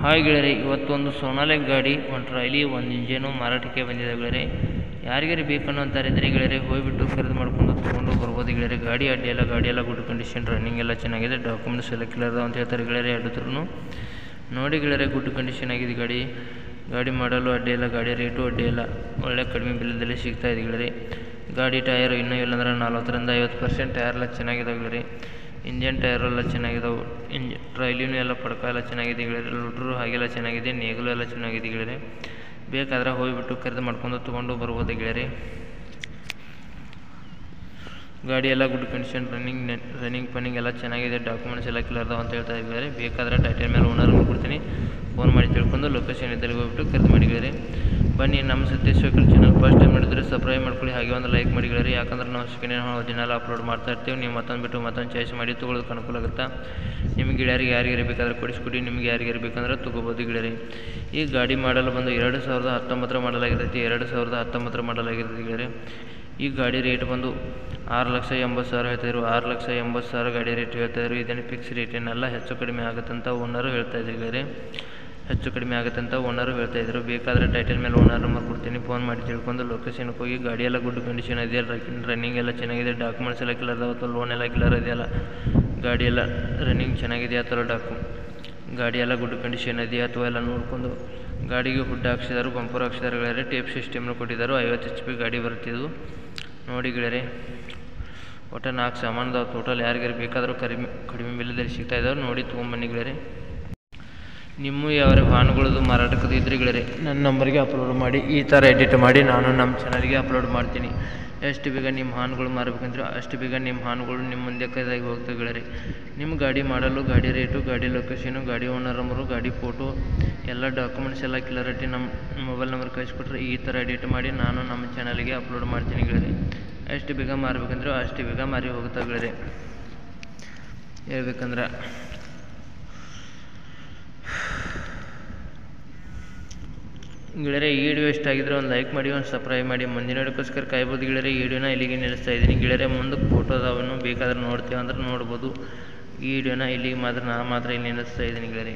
Hi ಗೆಳೆಯರೆ, ಇವತ್ತೊಂದು ಸೋನಾಲಿಕ್ ಗಾಡಿ ಒಂದು ಟ್ರಾಯ್ಲಿ ಒಂದು ಇಂಜನು ಮಾರಾಟಕ್ಕೆ ಬಂದಿದೆ ಗೆಳೆಯರೆ. ಯಾರಿಗಾರು ಬೇಕನ್ನೋ ಅಂತಾರಿದ್ರೆ ಗೆಳೆಯರೆ ಹೋಗಿಬಿಟ್ಟು ಖರೀದಿ ಮಾಡ್ಕೊಂಡು ತೊಗೊಂಡು ಬರ್ಬೋದು ಗೆಳೆಯರೆ. ಗಾಡಿ ಗಾಡಿ ಎಲ್ಲ ಗುಡ್ ಕಂಡೀಷನ್, ರನ್ನಿಂಗ್ ಎಲ್ಲ ಚೆನ್ನಾಗಿದೆ, ಡಾಕ್ಯುಮೆಂಟ್ಸ್ ಎಲ್ಲ ಕ್ಲಿಯರ್ ಅದಾವ ಅಂತ ಹೇಳ್ತಾರೆ ಗೆಳೆಯರೆ. ಅಡ್ಡಿದ್ರು ನೋಡಿ ಗೆಳೆಯರೆ, ಗುಡ್ ಕಂಡೀಷನ್ ಆಗಿದೆ ಗಾಡಿ ಮಾಡಲು ಅಡ್ಡಿಲ್ಲ, ಗಾಡಿ ರೇಟು ಅಡ್ಡಿಲ್ಲ, ಒಳ್ಳೆ ಕಡಿಮೆ ಬೆಲೆದಲ್ಲಿ ಸಿಗ್ತಾ ಇದೆ ಗೆಳೆಯರೆ. ಗಾಡಿ ಟಯರ್ ಇನ್ನೂ ಇಲ್ಲಾಂದ್ರೆ 40ರಿಂದ 50% ಟಯರ್ ಎಲ್ಲ ಚೆನ್ನಾಗಿದಾವೆ ಗೆಳೆಯರೆ. ಇಂಜನ್ ಟೈರ್ ಎಲ್ಲ ಚೆನ್ನಾಗಿದಾವೆ, ಟ್ರೈಲಿನೂ ಎಲ್ಲ ಪಡ್ಕ ಎಲ್ಲ ಚೆನ್ನಾಗಿದೆ ಗೆಳೆಯರೆ. ಲುಟ್ರು ಹಾಗೆಲ್ಲ ಚೆನ್ನಾಗಿದೆ, ನೇಗಲು ಎಲ್ಲ ಚೆನ್ನಾಗಿದೆ ಗೆಳೆಯರೆ. ಬೇಕಾದ್ರೆ ಹೋಗಿಬಿಟ್ಟು ಖರೀದಿ ಮಾಡ್ಕೊಂಡು ತೊಗೊಂಡು ಬರ್ಬೋದು ಗೆಳೆಯರೆ. ಗಾಡಿ ಎಲ್ಲ ಗುಡ್ ಕಂಡೀಷನ್, ರನ್ನಿಂಗ್ ಪನ್ನಿಂಗ್ ಎಲ್ಲ ಚೆನ್ನಾಗಿದೆ, ಡಾಕ್ಯುಮೆಂಟ್ಸ್ ಎಲ್ಲ ಕ್ಲಿಯರ್ ಅದಾವ ಅಂತ ಹೇಳ್ತಾ ಇದ್ದಾರೆ. ಬೇಕಾದ್ರೆ ಟೈಟಲ್ ಮೇಲೆ ಓನರ್ ಕೊಡ್ತೀನಿ, ಫೋನ್ ಮಾಡಿ ತಿಳ್ಕೊಂಡು ಲೊಕೇಶನ್ ಇದ್ದಲ್ಲಿ ಹೋಗ್ಬಿಟ್ಟು ಖರೀದಿ ಮಾಡಿ ಗೆಳೆಯರೆ. ಬನ್ನಿ, ನಮ್ಮ Satish vehicle channel first time ನೋಡಿದ್ರೆ ಸಬ್ಸ್ಕ್ರೈಬ್ ಮಾಡ್ಕೊಳ್ಳಿ, ಹಾಗೆ ಒಂದು ಲೈಕ್ ಮಾಡಿ ಗೆಳೆಯರೆ. ಯಾಕಂದ್ರೆ ನಾವು ಸೆಕೆಂಡ್ ಒರಿಜಿನಲ್ ಅಪ್ಲೋಡ್ ಮಾಡ್ತಾ ಇರ್ತೀವಿ. ನೀವು ಮತ್ತೊಂದು ಚಾಯ್ಸ್ ಮಾಡಿ ತೊಗೊಳೋದಕ್ಕೆ ಅನುಕೂಲ ಆಗುತ್ತೆ. ನಿಮಗೆ ಯಾರಿಗೆ ಬೇಕಾದ್ರೆ ಕೊಡಿಸ್ಕೊಡಿ, ನಿಮಗೆ ಯಾರಿಗೆ ಬೇಕಂದ್ರೆ ತೊಗೋಬೋದು ಗೆಳೆಯರೆ. ಈ ಗಾಡಿ ಮಾಡಲು ಬಂದು 2019 ಮಾಡಲಾಗಿರ್ತೈತಿ, 2019 ಮಾಡಲಾಗಿರ್ತೈತಿ ಗೆಳೆಯರೆ. ಈ ಗಾಡಿ ರೇಟ್ ಬಂದು 6,80,000 ಹೇಳ್ತಾಯಿದ್ರು, 6,80,000 ಗಾಡಿ ರೇಟ್ ಹೇಳ್ತಾಯಿದ್ರು. ಇದೇನು ಫಿಕ್ಸ್ ರೇಟ್ ಏನಲ್ಲ, ಹೆಚ್ಚು ಕಡಿಮೆ ಆಗುತ್ತಂತ ಓನರು ಹೇಳ್ತಾ ಇದ್ರು ಗೆಳೆಯರೆ. ಹೆಚ್ಚು ಕಡಿಮೆ ಆಗುತ್ತಂತ ಓನರು ಹೇಳ್ತಾ ಇದ್ರು. ಬೇಕಾದರೆ ಟೈಟಲ್ ಮೇಲೆ ಓನರ್ ನಂಬರ್ ಕೊಡ್ತೀನಿ, ಫೋನ್ ಮಾಡಿ ತಿಳ್ಕೊಂಡು ಲೊಕೇಶನ್ಗೆ ಹೋಗಿ. ಗಾಡಿ ಎಲ್ಲ ಗುಡ್ ಕಂಡೀಷನ್ ಇದೆ, ರನ್ನಿಂಗ್ ಎಲ್ಲ ಚೆನ್ನಾಗಿದೆ, ಡಾಕ್ಯುಮೆಂಟ್ಸ್ ಎಲ್ಲ ಕ್ಲಿಯರ್ ಅದಾವತ್ತು, ಲೋನ್ ಎಲ್ಲ ಕ್ಲಿಯರ್ ಇದೆಯಲ್ಲ, ಗಾಡಿ ಎಲ್ಲ ರನ್ನಿಂಗ್ ಚೆನ್ನಾಗಿದೆ. ಆ ಥರ ಗಾಡಿ ಎಲ್ಲ ಗುಡ್ ಕಂಡೀಷನ್ ಇದೆ ಅಥವಾ ಎಲ್ಲ ನೋಡಿಕೊಂಡು ಗಾಡಿಗೆ ಹುಡ್ ಹಾಕ್ಸಿದಾರು, ಬಂಪರ್ ಹಾಕ್ಸಿದಾರೆ ಗೆಳೆಯರೆ. ಟೇಪ್ ಸಿಸ್ಟಮ್ನು ಕೊಟ್ಟಿದ್ದಾರೆ, 50 HP ಗಾಡಿ ಬರುತ್ತಿದ್ದು ನೋಡಿ ಗೆಳೆಯರೆ. ಒಟ್ಟು 4 ಸಾಮಾನು ಟೋಟಲ್. ಯಾರಿಗಾರು ಬೇಕಾದರೂ ಕಡಿಮೆ ಬೆಲೆದಲ್ಲಿ ಸಿಗ್ತಾ ಇದ್ದಾವೆ, ನೋಡಿ ತೊಗೊಂಬನ್ನಿ ಗೆಳೆಯರೆ. ನಿಮ್ಮ ಯಾವ ವಾಹನಗಳದ್ದು ಮಾರಾಟಕ್ಕದು ಇದ್ರೆ ಗೆಳೆಯರೆ ನನ್ನ ನಂಬರ್ಗೆ ಅಪ್ಲೋಡ್ ಮಾಡಿ, ಈ ಥರ ಎಡಿಟ್ ಮಾಡಿ ನಾನು ನಮ್ಮ ಚಾನಲ್ಗೆ ಅಪ್ಲೋಡ್ ಮಾಡ್ತೀನಿ. ಎಷ್ಟು ಬೇಗ ನಿಮ್ಮ ವಾಹನಗಳು ಮಾರಬೇಕಂದ್ರೆ ಅಷ್ಟು ಬೇಗ ನಿಮ್ಮ ವಾಹನಗಳು ನಿಮ್ಮ ಮುಂದೆ ಕೈದಾಗಿ ಹೋಗ್ತವೆ ಗೆಳೆಯರೆ. ನಿಮ್ಮ ಗಾಡಿ ಮಾಡಲು, ಗಾಡಿ ರೇಟು, ಗಾಡಿ ಲೊಕೇಶನು, ಗಾಡಿ ಓನರ್ ನಂಬರು, ಗಾಡಿ ಫೋಟೋ ಎಲ್ಲ ಡಾಕ್ಯುಮೆಂಟ್ಸ್ ಎಲ್ಲ ಕ್ಲಿಯರಿಟಿ ನಮ್ಮ ಮೊಬೈಲ್ ನಂಬರ್ ಕಳಿಸ್ಕೊಟ್ರೆ ಈ ಥರ ಎಡಿಟ್ ಮಾಡಿ ನಾನು ನಮ್ಮ ಚಾನಲ್ಗೆ ಅಪ್ಲೋಡ್ ಮಾಡ್ತೀನಿ ಗೆಳೆಯರೆ. ಎಷ್ಟು ಬೇಗ ಮಾರಬೇಕಂದ್ರೆ ಅಷ್ಟು ಬೇಗ ಮಾರಿ ಹೋಗ್ತಾವೆ ಗೆಳೆಯರೆ. ಹೇಳ್ಬೇಕಂದ್ರೆ ಗೆಳೆಯರೆ, ಈ ವಿಡಿಯೋ ಇಷ್ಟ ಆಗಿದ್ರೆ ಒಂದು ಲೈಕ್ ಮಾಡಿ, ಒಂದು ಸಬ್ಸ್ಕ್ರೈಬ್ ಮಾಡಿ. ಮುಂದಿನ ವಿಡಿಯೋಕ್ಕೋಸ್ಕರ ಕಾಯ್ಬೋದು ಗೆಳೆಯರೆ. ಈ ವಿಡಿಯೋನ ಇಲ್ಲಿಗೆ ನಿಲ್ಲಿಸ್ತಾ ಇದ್ದೀನಿ ಗೆಳೆಯರೆ. ಮುಂದಕ್ಕೆ ಫೋಟೋದವನ್ನು ಬೇಕಾದ್ರೆ ನೋಡ್ತೀವಿ ಅಂದ್ರೆ ನೋಡ್ಬೋದು. ಈ ವಿಡಿಯೋನ ಇಲ್ಲಿಗೆ ಮಾತ್ರ ಇಲ್ಲಿ ನಿಲ್ಲಿಸ್ತಾ ಇದ್ದೀನಿ ಗೆಳೆಯರೆ.